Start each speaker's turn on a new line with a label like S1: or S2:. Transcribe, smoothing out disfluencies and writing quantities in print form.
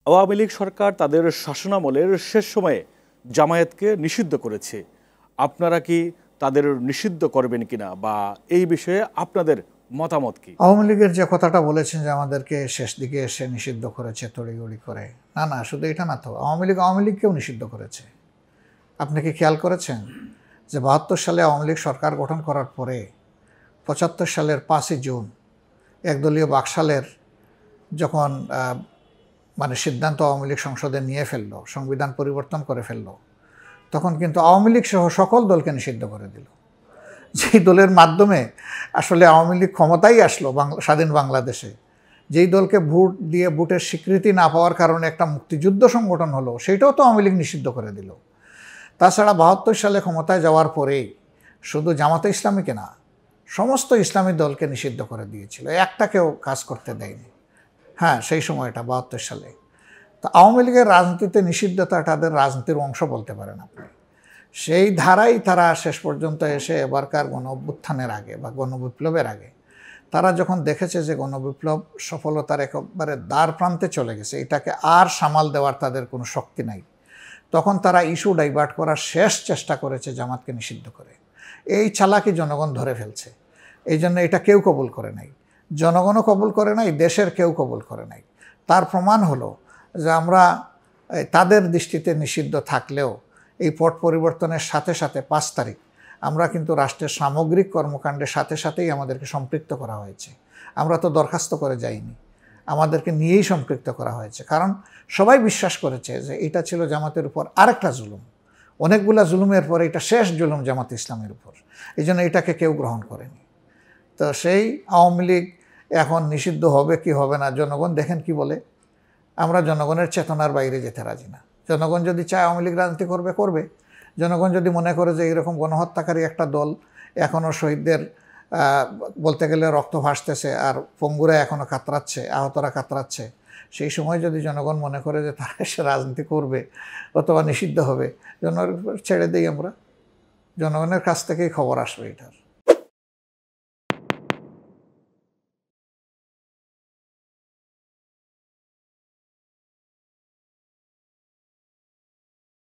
S1: আওয়ামী লীগ সরকার তাদের শাসনামলের শেষ সময়ে জামায়াতকে নিষিদ্ধ করেছে। আপনারা কি তাদের নিষিদ্ধ করবেন কিনা বা এই বিষয়ে আপনাদের মতামত কি?
S2: আওয়ামী লীগের যে কথাটা বলেছেন যে আমাদেরকে শেষ দিকে এসে নিষিদ্ধ করেছে তড়িঘড়ি করে, না শুধু এটা না তো, আওয়ামী লীগকেও নিষিদ্ধ করেছে। আপনি কি খেয়াল করেছেন যে ৭২ সালে আওয়ামী লীগ সরকার গঠন করার পরে ৭৫ সালের ৫ই জুন একদলীয় বাকশালের যখন সিদ্ধান্ত আওয়ামী লীগ সংসদে নিয়ে ফেললো, সংবিধান পরিবর্তন করে ফেললো, তখন কিন্তু আওয়ামী লীগ সহ সকল দলকে নিষিদ্ধ করে দিল। যেই দলের মাধ্যমে আসলে আওয়ামী লীগ ক্ষমতায় আসলো স্বাধীন বাংলাদেশে, যেই দলকে ভোট দিয়ে ভোটের স্বীকৃতি না পাওয়ার কারণে একটা মুক্তিযুদ্ধ সংগঠন হলো, সেইটাও তো আওয়ামী লীগ নিষিদ্ধ করে দিল। তাছাড়া ৭২ সালে ক্ষমতায় যাওয়ার পরেই শুধু জামাতে ইসলামীকে না, সমস্ত ইসলামী দলকে নিষিদ্ধ করে দিয়েছিল, একটাকেও কাজ করতে দেয়নি। হ্যাঁ, সেই সময়টা ৭২ সালে। তো আওয়ামী লীগের রাজনীতিতে নিষিদ্ধতা তাদের রাজনীতির অংশ বলতে পারেন আপনি। সেই ধারাই তারা শেষ পর্যন্ত এসে এবারকার গণ অভ্যুত্থানের আগে বা গণবিপ্লবের আগে তারা যখন দেখেছে যে গণবিপ্লব সফলতার একেবারে দ্বার প্রান্তে চলে গেছে, এটাকে আর সামাল দেওয়ার তাদের কোনো শক্তি নাই, তখন তারা ইস্যু ডাইভার্ট করার শেষ চেষ্টা করেছে জামাতকে নিষিদ্ধ করে। এই চালাকি জনগণ ধরে ফেলছে, এই জন্য এটা কেউ কবুল করে নাই, জনগণও কবুল করে নাই, দেশের কেউ কবুল করে নাই। তার প্রমাণ হলো যে আমরা তাদের দৃষ্টিতে নিষিদ্ধ থাকলেও এই পট পরিবর্তনের সাথে সাথে ৫ তারিখ আমরা কিন্তু রাষ্ট্রের সামগ্রিক কর্মকাণ্ডের সাথে সাথেই আমাদেরকে সম্পৃক্ত করা হয়েছে। আমরা তো দরখাস্ত করে যাইনি, আমাদেরকে নিয়েই সম্পৃক্ত করা হয়েছে। কারণ সবাই বিশ্বাস করেছে যে এটা ছিল জামাতের উপর আরেকটা জুলুম, অনেকগুলা জুলুমের পরে এটা শেষ জুলুম জামাত ইসলামের উপর, এই জন্য এটাকে কেউ গ্রহণ করেনি। তো সেই আওয়ামী লীগ এখন নিষিদ্ধ হবে কি হবে না, জনগণ দেখেন কি বলে। আমরা জনগণের চেতনার বাইরে যেতে রাজি না। জনগণ যদি চায় আওয়ামী লীগ রাজনীতি করবে করবে, জনগণ যদি মনে করে যে এরকম গণহত্যাকারী একটা দল এখনও শহীদদের বলতে গেলে রক্ত ভাসতেছে আর পঙ্গুরা এখনও কাতরাচ্ছে, আহতরা কাতরাচ্ছে, সেই সময় যদি জনগণ মনে করে যে তারা এসে রাজনীতি করবে অথবা নিষিদ্ধ হবে, জনগণ ছেড়ে দিই আমরা, জনগণের কাছ থেকেই খবর আসবে এটার।